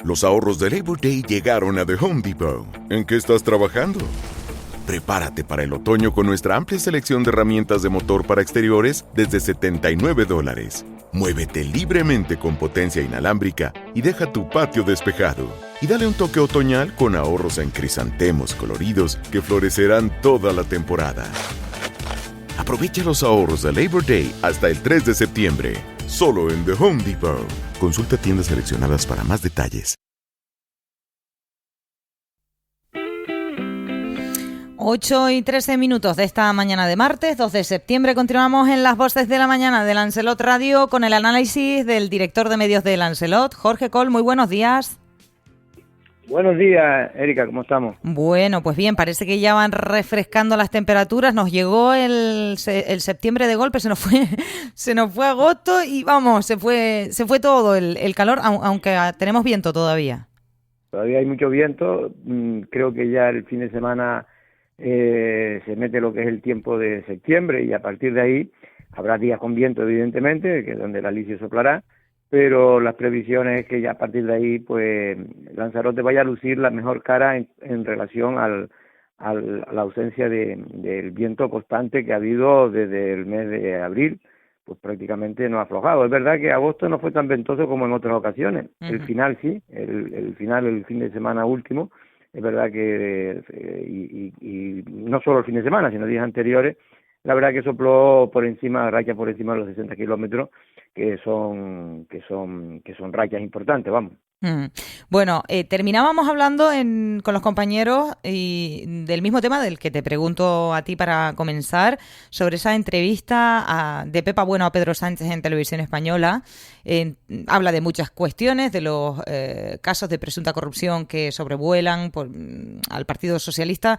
Los ahorros de Labor Day llegaron a The Home Depot. ¿En qué estás trabajando? Prepárate para el otoño con nuestra amplia selección de herramientas de motor para exteriores desde $79. Muévete libremente con potencia inalámbrica y deja tu patio despejado. Y dale un toque otoñal con ahorros en crisantemos coloridos que florecerán toda la temporada. Aprovecha los ahorros de Labor Day hasta el 3 de septiembre. Solo en The Home Depot. Consulta tiendas seleccionadas para más detalles. 8:13 de esta mañana de martes, 2 de septiembre. Continuamos en las voces de la mañana de Lancelot Radio con el análisis del director de medios de Lancelot, Jorge Coll. Muy buenos días. Buenos días, Erika, ¿cómo estamos? Bueno, pues bien, parece que ya van refrescando las temperaturas. Nos llegó el septiembre de golpe, se nos fue agosto y vamos, se fue todo el calor, aunque tenemos viento todavía. Todavía hay mucho viento. Creo que ya el fin de semana se mete lo que es el tiempo de septiembre y a partir de ahí habrá días con viento, evidentemente, que es donde el alisio soplará. Pero las previsiones es que ya a partir de ahí, pues, Lanzarote vaya a lucir la mejor cara en relación a la ausencia del viento constante que ha habido desde el mes de abril, pues prácticamente no ha aflojado. Es verdad que agosto no fue tan ventoso como en otras ocasiones. Uh-huh. El final sí, el final, el fin de semana último, es verdad que, y no solo el fin de semana, sino días anteriores, la verdad que sopló por encima, rachas por encima de los 60 kilómetros, que son rachas importantes, vamos. Bueno, terminábamos hablando con los compañeros y del mismo tema del que te pregunto a ti para comenzar, sobre esa entrevista de Pepa Bueno a Pedro Sánchez en Televisión Española. Habla de muchas cuestiones, de los casos de presunta corrupción que sobrevuelan al Partido Socialista,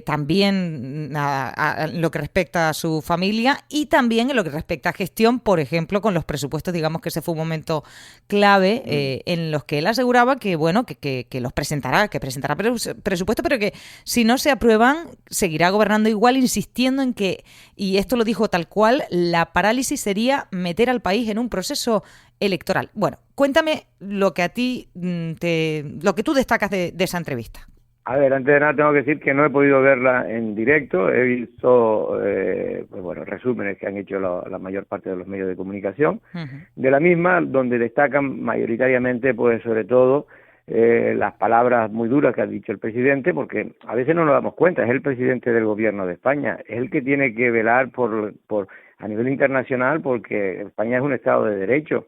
también a lo que respecta a su familia y también en lo que respecta a gestión, por ejemplo, con los presupuestos. Digamos que ese fue un momento clave en los que él aseguraba que bueno que los presentará presupuesto, pero que si no se aprueban seguirá gobernando igual, insistiendo en que, y esto lo dijo tal cual, la parálisis sería meter al país en un proceso electoral. Bueno, cuéntame lo que a ti lo que tú destacas de esa entrevista. A ver, antes de nada tengo que decir que no he podido verla en directo, he visto pues bueno, resúmenes que han hecho la mayor parte de los medios de comunicación, uh-huh, de la misma, donde destacan mayoritariamente, pues sobre todo, las palabras muy duras que ha dicho el presidente, porque a veces no nos damos cuenta, es el presidente del gobierno de España, es el que tiene que velar por a nivel internacional, porque España es un Estado de Derecho.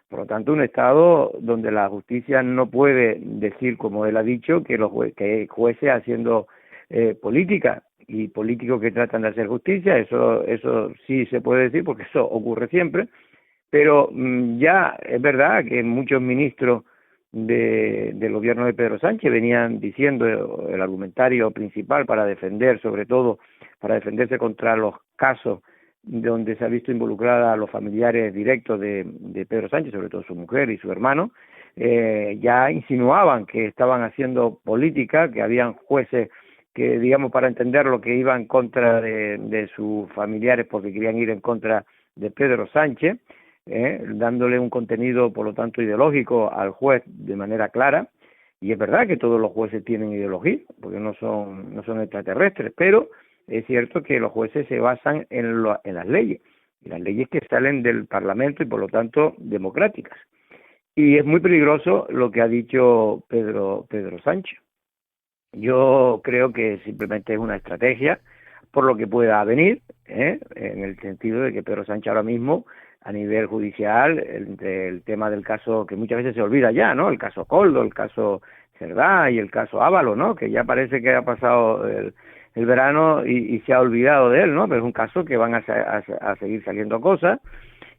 Por lo tanto, un Estado donde la justicia no puede decir, como él ha dicho, que que jueces haciendo política y políticos que tratan de hacer justicia, eso sí se puede decir porque eso ocurre siempre, pero ya es verdad que muchos ministros del gobierno de Pedro Sánchez venían diciendo el argumentario principal para defender, sobre todo, para defenderse contra los casos donde se ha visto involucrada a los familiares directos de Pedro Sánchez, sobre todo su mujer y su hermano, ya insinuaban que estaban haciendo política, que habían jueces que, digamos, para entender lo que iban en contra de sus familiares porque querían ir en contra de Pedro Sánchez, dándole un contenido, por lo tanto, ideológico al juez de manera clara. Y es verdad que todos los jueces tienen ideología, porque no son extraterrestres, pero es cierto que los jueces se basan en las leyes, y las leyes que salen del Parlamento y por lo tanto democráticas. Y es muy peligroso lo que ha dicho Pedro Sánchez. Yo creo que simplemente es una estrategia por lo que pueda venir, en el sentido de que Pedro Sánchez ahora mismo, a nivel judicial, entre el tema del caso que muchas veces se olvida ya, ¿no? El caso Coldo, el caso Cerdá y el caso Ábalos, ¿no? Que ya parece que ha pasado el verano y se ha olvidado de él, ¿no? Pero es un caso que van a seguir saliendo cosas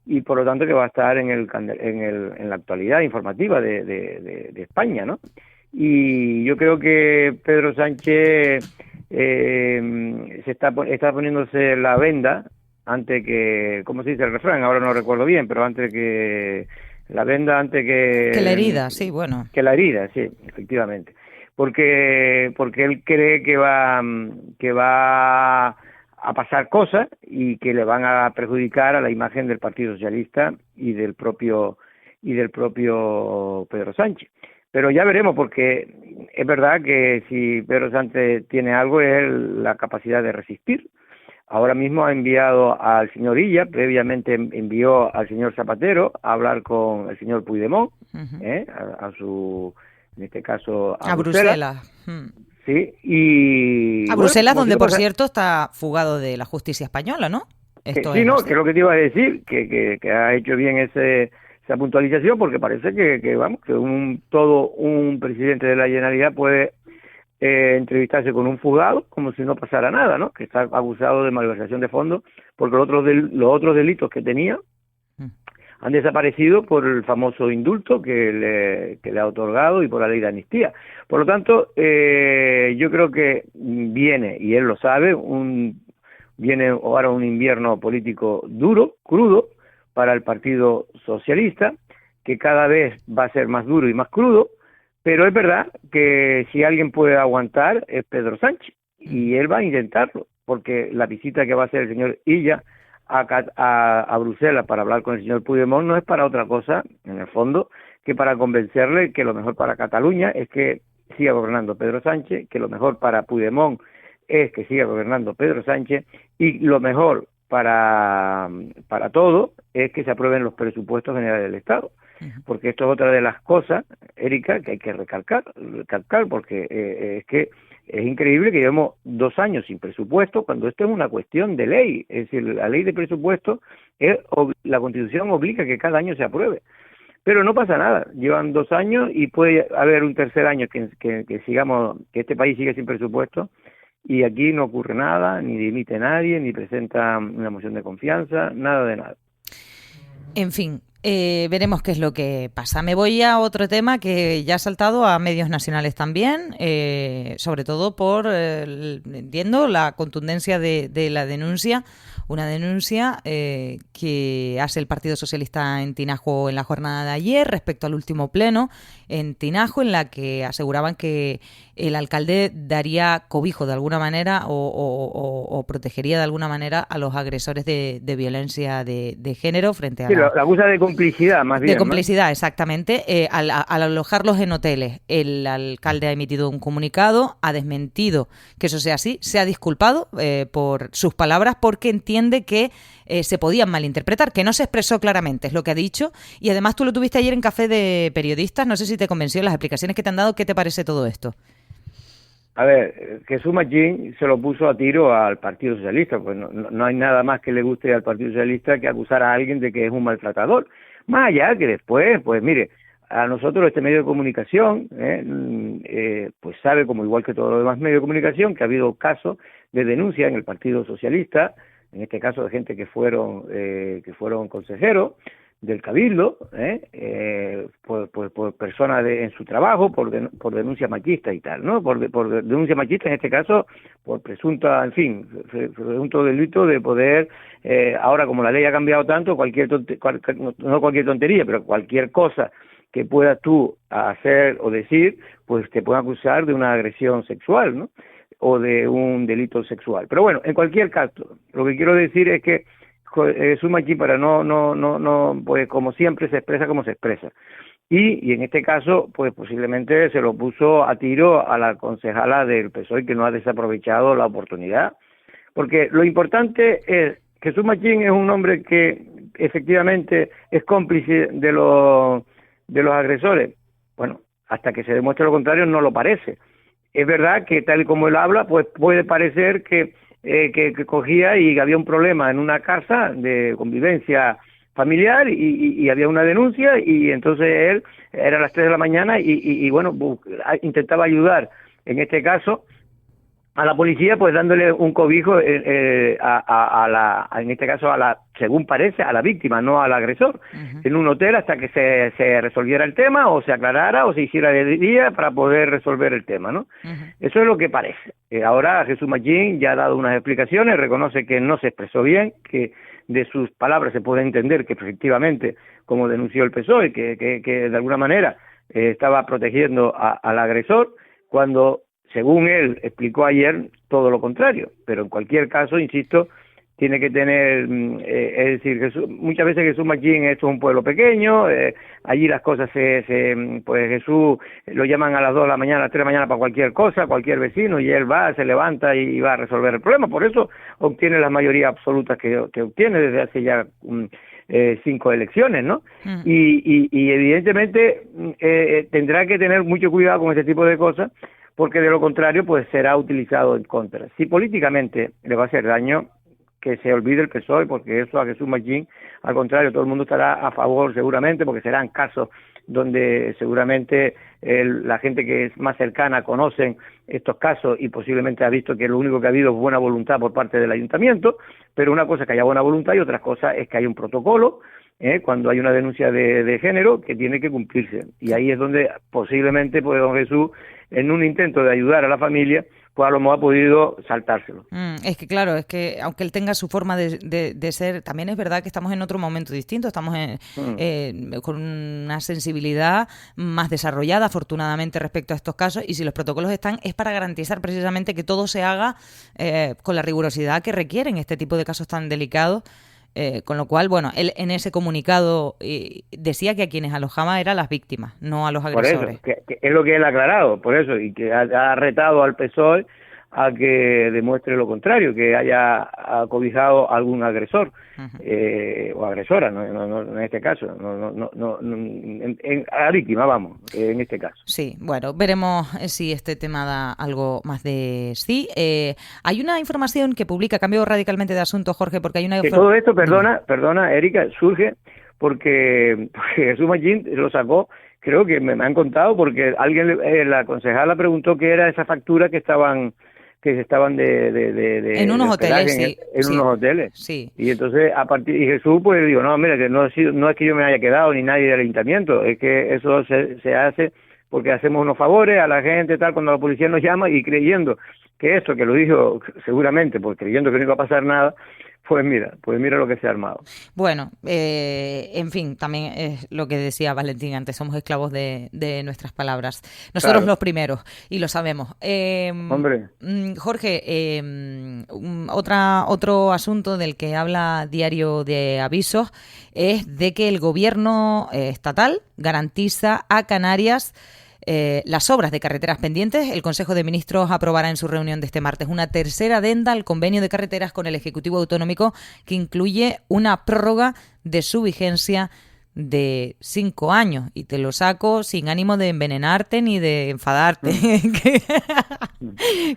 y por lo tanto que va a estar en la actualidad informativa de España, ¿no? Y yo creo que Pedro Sánchez está poniéndose la venda antes que, ¿cómo se dice el refrán? Ahora no recuerdo bien, pero antes que la venda, antes que la herida, sí, bueno. Que la herida, sí, efectivamente. Porque él cree que va a pasar cosas y que le van a perjudicar a la imagen del Partido Socialista y del propio Pedro Sánchez. Pero ya veremos, porque es verdad que si Pedro Sánchez tiene algo es la capacidad de resistir. Ahora mismo ha enviado al señor Illa, previamente envió al señor Zapatero a hablar con el señor Puigdemont, a su, en este caso, a Bruselas. Sí, y... A Bruselas, donde, por cierto, está fugado de la justicia española, ¿no? Esto sí, no, que es lo que te iba a decir, que ha hecho bien esa puntualización, porque parece que todo un presidente de la Generalidad puede entrevistarse con un fugado como si no pasara nada, ¿no? Que está acusado de malversación de fondos, porque los otros delitos que tenía han desaparecido por el famoso indulto que le ha otorgado y por la ley de amnistía. Por lo tanto, yo creo que viene, y él lo sabe, viene ahora un invierno político duro, crudo, para el Partido Socialista, que cada vez va a ser más duro y más crudo, pero es verdad que si alguien puede aguantar es Pedro Sánchez, y él va a intentarlo, porque la visita que va a hacer el señor Illa a Bruselas para hablar con el señor Puigdemont no es para otra cosa, en el fondo, que para convencerle que lo mejor para Cataluña es que siga gobernando Pedro Sánchez, que lo mejor para Puigdemont es que siga gobernando Pedro Sánchez, y lo mejor para todo es que se aprueben los presupuestos generales del Estado. Porque esto es otra de las cosas, Erika, que hay que recalcar porque es que es increíble que llevemos 2 años sin presupuesto cuando esto es una cuestión de ley. Es decir, la ley de presupuesto, la Constitución obliga que cada año se apruebe. Pero no pasa nada, llevan 2 años y puede haber un tercer año que este país sigue sin presupuesto y aquí no ocurre nada, ni dimite nadie, ni presenta una moción de confianza, nada de nada. En fin, veremos qué es lo que pasa. Me voy a otro tema que ya ha saltado a medios nacionales también, sobre todo por, entiendo, la contundencia de la denuncia, una denuncia que hace el Partido Socialista en Tinajo en la jornada de ayer respecto al último pleno en Tinajo, en la que aseguraban que el alcalde daría cobijo de alguna manera o protegería de alguna manera a los agresores de violencia de género frente a la acusa de complicidad, más bien. De complicidad, ¿no? Exactamente. Al alojarlos en hoteles, el alcalde ha emitido un comunicado, ha desmentido que eso sea así, se ha disculpado por sus palabras porque entiende que se podían malinterpretar, que no se expresó claramente, es lo que ha dicho. Y además tú lo tuviste ayer en Café de Periodistas, no sé si te convenció las explicaciones que te han dado. ¿Qué te parece todo esto? A ver, Jesús Machín se lo puso a tiro al Partido Socialista, pues no hay nada más que le guste al Partido Socialista que acusar a alguien de que es un maltratador. Más allá que después, pues mire, a nosotros este medio de comunicación, pues sabe, como igual que todos los demás medios de comunicación, que ha habido casos de denuncia en el Partido Socialista, en este caso de gente que fueron consejeros del Cabildo, por personas en su trabajo, por denuncia machista y tal, ¿no? Por denuncia machista, en este caso, por presunto delito de poder, ahora como la ley ha cambiado tanto, no cualquier tontería, pero cualquier cosa que puedas tú hacer o decir, pues te pueden acusar de una agresión sexual, ¿no? O de un delito sexual. Pero bueno, en cualquier caso, lo que quiero decir es que Suma aquí para pues como siempre se expresa como se expresa. Y en este caso, pues posiblemente se lo puso a tiro a la concejala del PSOE que no ha desaprovechado la oportunidad. Porque lo importante es que Jesús Machín es un hombre que efectivamente es cómplice de los agresores. Bueno, hasta que se demuestre lo contrario no lo parece. Es verdad que tal y como él habla, pues puede parecer que cogía y había un problema en una casa de convivencia familiar y había una denuncia y entonces él era a las 3 de la mañana y bueno, intentaba ayudar, en este caso, a la policía, pues dándole un cobijo en este caso según parece, a la víctima, no al agresor, en un hotel hasta que se resolviera el tema o se aclarara o se hiciera de día para poder resolver el tema, ¿no? Eso es lo que parece. Ahora Jesús Machín ya ha dado unas explicaciones, reconoce que no se expresó bien, que de sus palabras se puede entender que efectivamente, como denunció el PSOE, que de alguna manera estaba protegiendo al agresor, cuando según él explicó ayer todo lo contrario, pero en cualquier caso, insisto, tiene que tener, es decir, muchas veces Jesús Machín, esto es un pueblo pequeño, allí las cosas pues Jesús lo llaman a las 2 de la mañana, a las 3 de la mañana para cualquier cosa, cualquier vecino, y él va, se levanta y va a resolver el problema. Por eso obtiene la mayoría absoluta que obtiene desde hace ya 5 elecciones, ¿no? Y evidentemente tendrá que tener mucho cuidado con ese tipo de cosas, porque de lo contrario pues será utilizado en contra. Si políticamente le va a hacer daño, que se olvide el PSOE, porque eso a Jesús Machín, al contrario, todo el mundo estará a favor seguramente, porque serán casos donde seguramente la gente que es más cercana conocen estos casos y posiblemente ha visto que lo único que ha habido es buena voluntad por parte del ayuntamiento, pero una cosa es que haya buena voluntad y otra cosa es que hay un protocolo, cuando hay una denuncia de género que tiene que cumplirse. Y ahí es donde posiblemente pues don Jesús, en un intento de ayudar a la familia, pues a lo mejor ha podido saltárselo. Es que claro, es que aunque él tenga su forma de ser, también es verdad que estamos en otro momento distinto, estamos con una sensibilidad más desarrollada, afortunadamente, respecto a estos casos, y si los protocolos están, es para garantizar precisamente que todo se haga con la rigurosidad que requieren este tipo de casos tan delicados. Con lo cual, bueno, él en ese comunicado decía que a quienes alojaba eran las víctimas, no a los agresores. Por eso, que es lo que él ha aclarado, por eso, y que ha retado al PSOE a que demuestre lo contrario, que haya acobijado a algún agresor o agresora, no en este caso, a la víctima, vamos, en este caso. Sí, bueno, veremos si este tema da algo más de sí. Hay una información que publica, cambio radicalmente de asunto, Jorge, porque hay una... Que todo esto, perdona, Erika, surge porque Jesús Machín lo sacó, creo que me han contado, porque alguien, la concejala preguntó qué era esa factura que estaban en unos hoteles, en unos hoteles. Sí. Y entonces y Jesús pues digo, no, mira, que no es que yo me haya quedado ni nadie del ayuntamiento, es que eso se hace porque hacemos unos favores a la gente, tal, cuando la policía nos llama, y creyendo que esto, que lo dijo seguramente, pues creyendo que no iba a pasar nada, pues mira lo que se ha armado. Bueno, en fin, también es lo que decía Valentín antes, somos esclavos de nuestras palabras. Nosotros claro. Los primeros, y lo sabemos. Hombre. Jorge, otro asunto del que habla Diario de Avisos es de que el gobierno estatal garantiza a Canarias las obras de carreteras pendientes. El Consejo de Ministros aprobará en su reunión de este martes una tercera adenda al convenio de carreteras con el Ejecutivo Autonómico, que incluye una prórroga de su vigencia de 5 años. Y te lo saco sin ánimo de envenenarte ni de enfadarte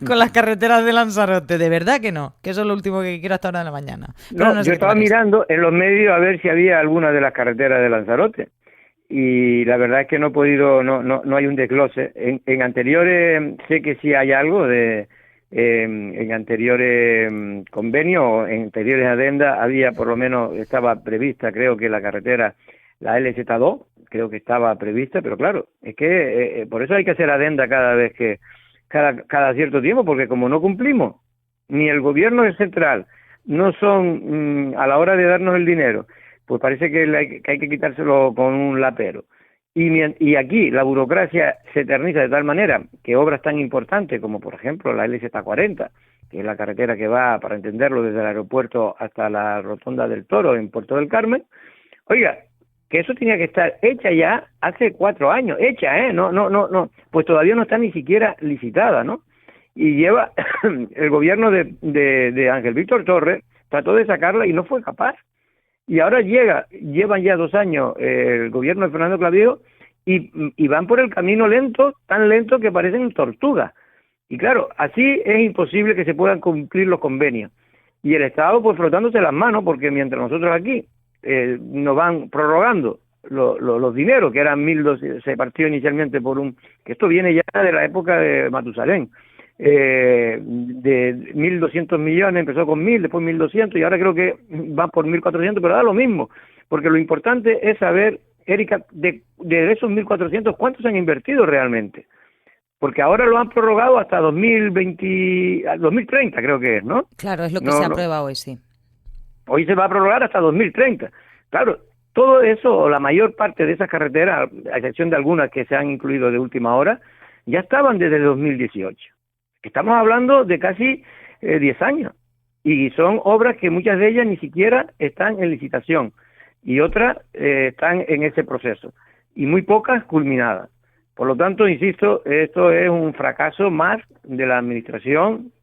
con las carreteras de Lanzarote. De verdad que no, que eso es lo último que quiero hasta ahora de la mañana. No, yo estaba mirando en los medios a ver si había alguna de las carreteras de Lanzarote. Y la verdad es que no he podido, no hay un desglose. En anteriores sé que sí hay algo en anteriores convenios o en anteriores adendas había, por lo menos estaba prevista, creo que la carretera, la LZ2, creo que estaba prevista, pero claro, es que por eso hay que hacer adenda cada cierto tiempo, porque como no cumplimos, ni el gobierno central no son a la hora de darnos el dinero, pues parece que hay que quitárselo con un lapero. Y aquí la burocracia se eterniza de tal manera que obras tan importantes como, por ejemplo, la LZ40, que es la carretera que va, para entenderlo, desde el aeropuerto hasta la Rotonda del Toro en Puerto del Carmen, oiga, que eso tenía que estar hecha ya hace 4 años, no, pues todavía no está ni siquiera licitada, ¿no? Y lleva, el gobierno de Ángel Víctor Torres trató de sacarla y no fue capaz. Y ahora llevan ya 2 años el gobierno de Fernando Clavijo y van por el camino lento, tan lento que parecen tortugas. Y claro, así es imposible que se puedan cumplir los convenios. Y el Estado pues frotándose las manos, porque mientras nosotros aquí nos van prorrogando los dineros, que eran 1.200, se partió inicialmente que esto viene ya de la época de Matusalén, de 1.200 millones, empezó con 1.000, después 1.200 y ahora creo que va por 1.400, pero da lo mismo, porque lo importante es saber, Erika, de esos 1.400, ¿cuántos han invertido realmente? Porque ahora lo han prorrogado hasta 2030, creo que es, ¿no? Claro, es lo que se aprueba hoy, sí. Hoy se va a prorrogar hasta 2030. Claro, todo eso, o la mayor parte de esas carreteras, a excepción de algunas que se han incluido de última hora, ya estaban desde 2018. Estamos hablando de casi 10 años. Y son obras que muchas de ellas ni siquiera están en licitación y otras están en ese proceso y muy pocas culminadas. Por lo tanto, insisto, esto es un fracaso más de la administración,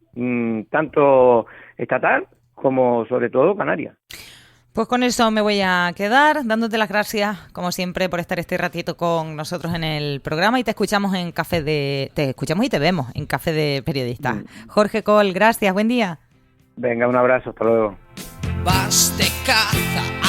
tanto estatal como sobre todo canaria. Pues con eso me voy a quedar, dándote las gracias, como siempre, por estar este ratito con nosotros en el programa, y te escuchamos y te vemos en Café de Periodistas. Jorge Coll, gracias, buen día. Venga, un abrazo, hasta luego. Vas de caza